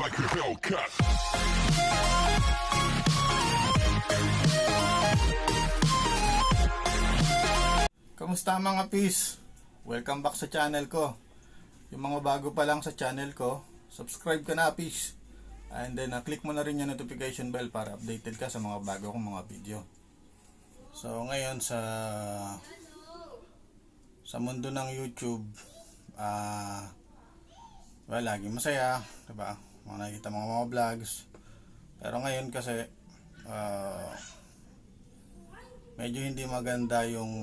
like a Hellcat. Kamusta mga peace? Welcome back sa channel ko. Yung mga bago pa lang sa channel ko, subscribe ka na peace. And then click mo na rin yung notification bell para updated ka sa mga bago kong mga video. So ngayon sa mundo ng YouTube, laging masaya, diba? Mga nakikita mga vlogs. Pero ngayon kasi medyo hindi maganda yung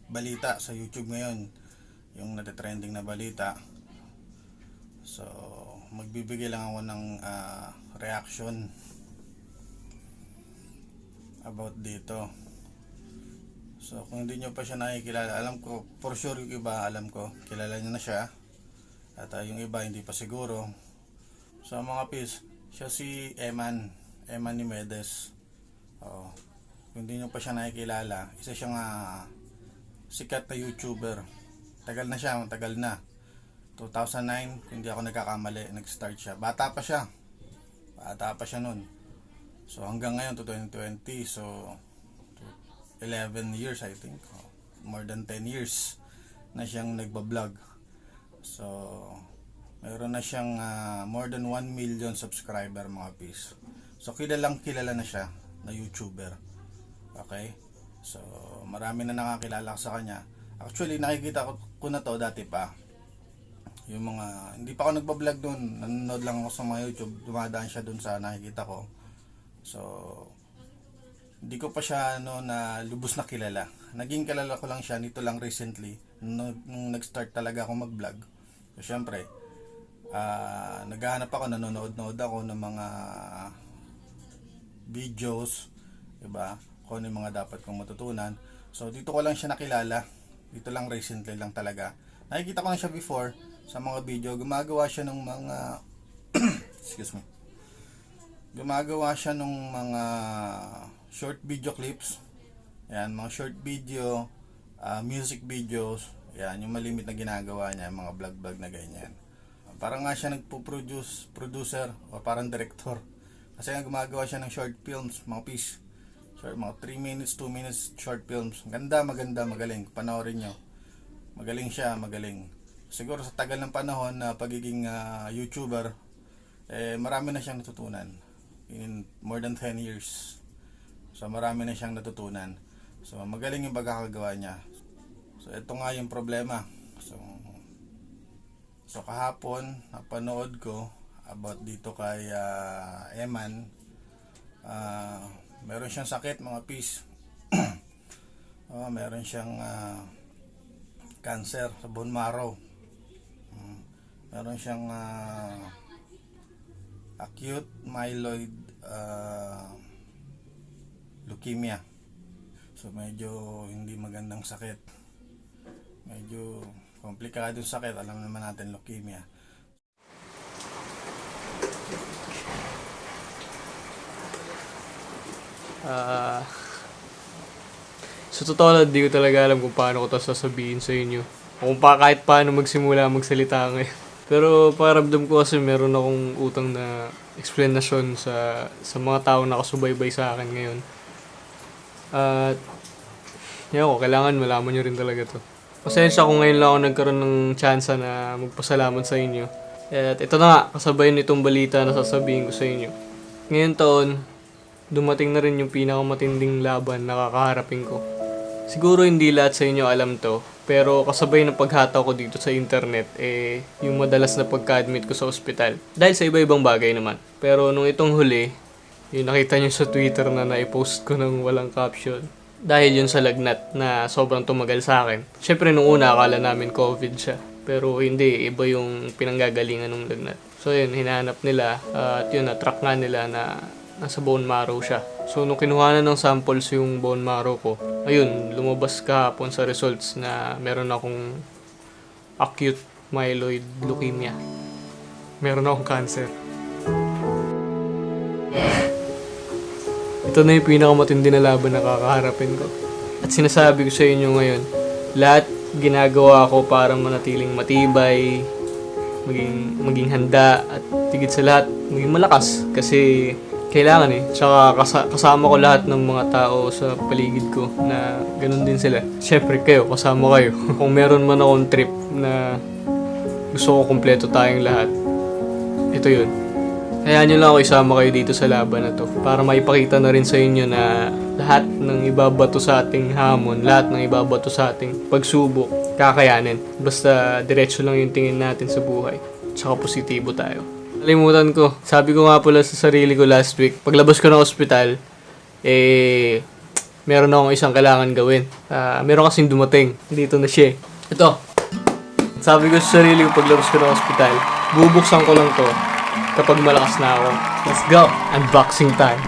balita sa YouTube ngayon, yung natitrending na balita. So magbibigay lang ako ng reaction about dito. So kung hindi nyo pa siya nakikilala, alam ko for sure yung iba, alam ko kilala nyo na siya, at yung iba hindi pa siguro. So mga peace, siya si Eman Nimedes. Kung hindi nyo pa siya nakikilala, isa siyang sikat na YouTuber. Tagal na siya, matagal na. 2009, kung hindi ako nagkakamali, nag-start siya. Bata pa siya nun. So hanggang ngayon to 2020, so 11 years I think, more than 10 years na siyang nagbablog. So mayroon na siyang more than 1 million subscriber mga peace. So kilala na siya na YouTuber. Okay? So marami na nakakilala sa kanya. Actually nakikita ko na to dati pa. Yung mga hindi pa ako nagba-vlog doon, nanonood lang ako sa mga YouTube, dumadaan siya doon sa nakikita ko. So hindi ko pa siya na lubos na kilala. Naging kilala ko lang siya nito lang recently nung nag-start talaga ako mag-vlog. So syempre, naghahanap ako, nanonood ako ng mga videos, diba? Kung ano yung mga dapat kong matutunan. So dito ko lang siya nakilala. Dito lang recently lang talaga. Nakikita ko na siya before sa mga video. Gumagawa siya ng mga excuse me. Gumagawa siya ng mga short video clips. Yan, mga short video, music videos. Yan, yung malimit na ginagawa niya, mga vlog na ganyan. Parang nga siya producer o parang director. Kasi nga gumagawa siya ng short films, mga piece. Short, mga 3 minutes, 2 minutes short films. Maganda, magaling. Panoorin nyo. Magaling siya, magaling. Siguro sa tagal ng panahon na pagiging YouTuber, marami na siyang natutunan. In more than 10 years. So marami na siyang natutunan. So magaling yung pagkakagawa niya. So ito nga yung problema. So kahapon napanood ko about dito kay Eman. Meron siyang sakit mga peace. Meron siyang cancer sa bone marrow. Meron siyang acute myeloid leukemia. So medyo hindi magandang sakit. Medyo komplikadong sakit. Alam naman natin leukemia. Sa totoo lang, di ko talaga alam kung paano ko ito sasabihin sa inyo. O kung kahit paano magsimula magsalita ngayon. Pero pakiramdam ko kasi meron akong utang na explanation sa mga tao na nakasubaybay sa akin ngayon. At kailangan malaman nyo rin talaga to. Pasensya kung ngayon lang ako nagkaroon ng chance na magpasalamat sa inyo. At ito na nga, kasabay nitong balita na sasabihin ko sa inyo. Ngayon taon, dumating na rin yung pinakamatinding laban na kakaharapin ko. Siguro hindi lahat sa inyo alam to, pero kasabay ng paghataw ko dito sa internet, yung madalas na pagka-admit ko sa ospital. Dahil sa iba-ibang bagay naman. Pero nung itong huli, yung nakita nyo sa Twitter na naipost ko ng walang caption. Dahil yun sa lagnat na sobrang tumagal sa akin. Siyempre nung una akala namin COVID siya. Pero hindi, iba yung pinanggagalingan ng lagnat. So yun, hinahanap nila at yun, na-track nga nila na nasa bone marrow siya. So nung kinuhanan ng samples yung bone marrow ko, ayun, lumabas kahapon sa results na meron akong acute myeloid leukemia. Meron akong cancer. Ito na yung pinakamatindi na laban na kakaharapin ko. At sinasabi ko sa inyo ngayon, lahat ginagawa ko para manatiling matibay, maging handa at tigit sa lahat, maging malakas kasi kailangan eh. Tsaka kasama ko lahat ng mga tao sa paligid ko na ganun din sila. Siyempre kayo, kasama kayo. Kung meron man akong trip na gusto ko kumpleto tayong lahat, ito yun. Kaya nyo lang ako isama kayo dito sa laban na to para maipakita na rin sa inyo na lahat ng ibabato sa ating hamon, lahat ng ibabato sa ating pagsubok, kakayanin. Basta diretso lang yung tingin natin sa buhay. Tsaka positibo tayo. Nalimutan ko. Sabi ko nga pala sa sarili ko last week, paglabas ko ng ospital, meron akong isang kailangan gawin. Meron kasing dumating. Dito na siya. Ito. Sabi ko sa sarili ko paglabas ko ng ospital, bubuksan ko lang to kapag malakas na ako. Let's go! Unboxing time!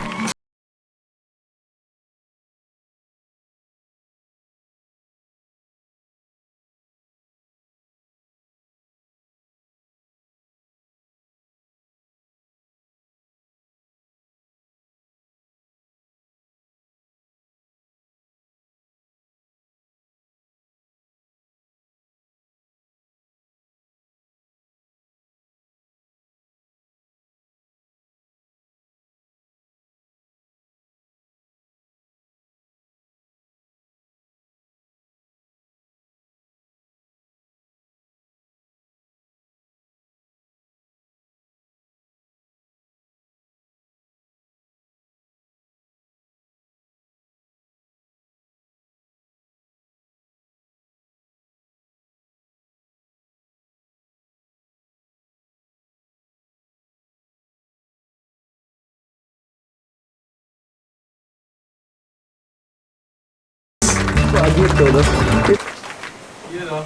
Yun o.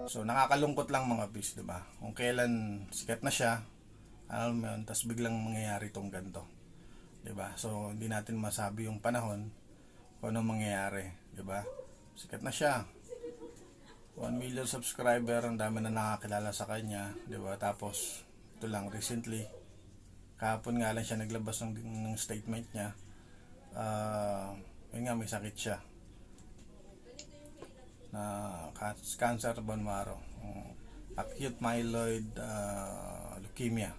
So nakakalungkot lang mga bis, 'di ba? Kung kailan sikat na siya, alam mo yun, tapos biglang mangyayari tong ganito. 'Di ba? So hindi natin masabi yung panahon kung anong mangyayari, 'di ba? Sikat na siya. 1 million subscriber, ang dami na nakakilala sa kanya, 'di ba? Tapos ito lang recently, kahapon nga lang siya naglabas ng statement niya. Yun nga, may sakit siya na cancer bone marrow, acute myeloid leukemia.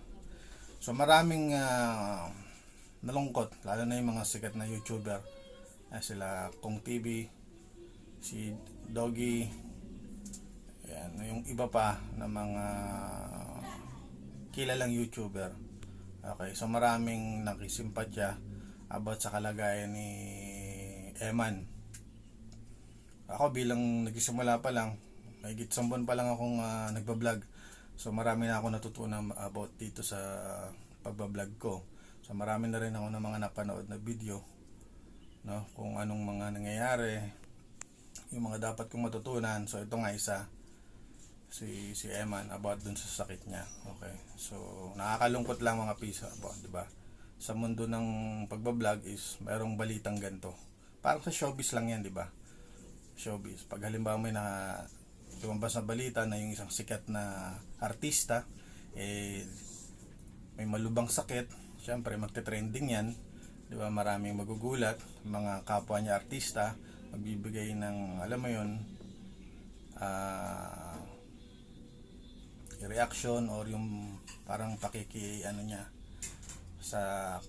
So maraming nalungkot, lalo na yung mga sikat na YouTuber, sila Kong TV, si Doggy, ayan, yung iba pa na mga kilalang YouTuber. Okay, so maraming nakisimpatya about sa kalagayan ni Eman. Ako bilang nagsisimula pa lang, higit 10 buwan pa lang akong nagbablog. So marami na ako natutunan about dito sa pagbablog ko. So marami na rin ako ng mga napanood na video, no, kung anong mga nangyayari, yung mga dapat kong matutunan. So ito nga isa, si Eman, about dun sa sakit niya. Okay. So nakakalungkot lang mga pisa po, 'di ba? Sa mundo ng pagbablog is mayroong balitang ganito. Parang sa showbiz lang 'yan, 'di ba? Showbiz. Pag halimbawa may lumabas na balita na yung isang sikat na artista may malubang sakit, syempre magte-trending 'yan, 'di ba? Maraming magugulat, mga kapwa niya artista magbibigay ng, alam mo 'yon, reaction or yung parang niya sa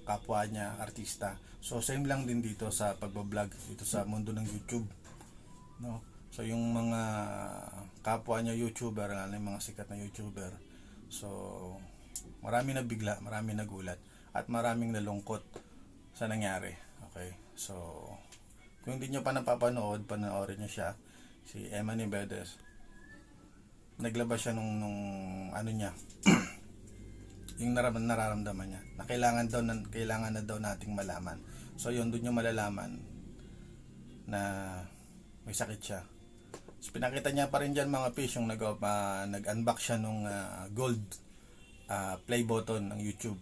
kapwa niya artista. So same lang din dito sa pagbablog dito sa mundo ng YouTube, no? So yung mga kapwa niya YouTuber, yung mga sikat na YouTuber, so marami nabigla, marami nagulat, at maraming nalungkot sa nangyari. Okay, so kung hindi nyo pa napapanood, panoorin nyo siya, si Eman Nivedes. Naglabas siya nung ano niya yung nararamdaman niya na kailangan na daw nating malaman. So yun, doon yung malalaman na may sakit siya. So, pinakita niya pa rin dyan mga fish yung nag-unbox siya nung gold play button ng YouTube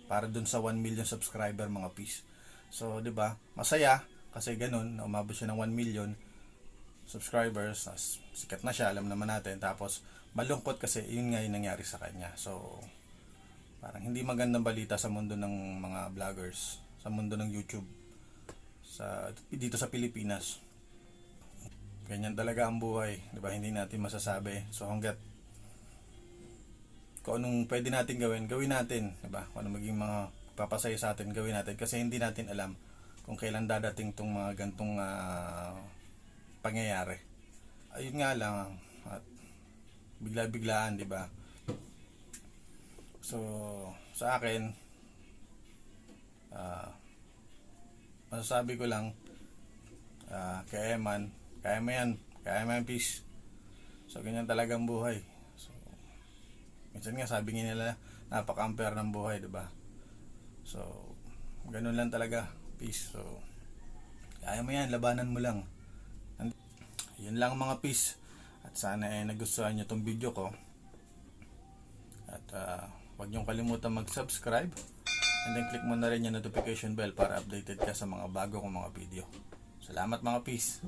para dun sa 1 million subscriber mga fish. So 'di ba, masaya kasi ganun, umabot siya ng 1 million subscribers, sikat na siya, alam naman natin. Tapos malungkot kasi yun nga yung nangyari sa kanya. So Parang hindi magandang balita sa mundo ng mga vloggers, sa mundo ng YouTube, dito sa Pilipinas. Ganyan talaga ang buhay, di ba? Hindi natin masasabi. So hanggat kung anong pwede natin gawin, gawin natin, di ba? Kung anong maging mga papasaya sa atin, gawin natin, kasi hindi natin alam kung kailan dadating tong mga gantong pangyayari. Ayun nga lang, at bigla-biglaan, di ba? So sa akin, masasabi ko lang, kay Eman, kaya mo yan, peace. So ganyan talagang buhay. So minsan nga sabi nga nila, napaka-unfair ng buhay, diba? So ganun lang talaga, peace. So kaya mo yan, labanan mo lang. Yun lang mga peace. At sana nagustuhan nyo tong video ko. At huwag nyo kalimutan mag-subscribe. And then click mo na rin yung notification bell para updated ka sa mga bago kong mga video. Salamat mga peace.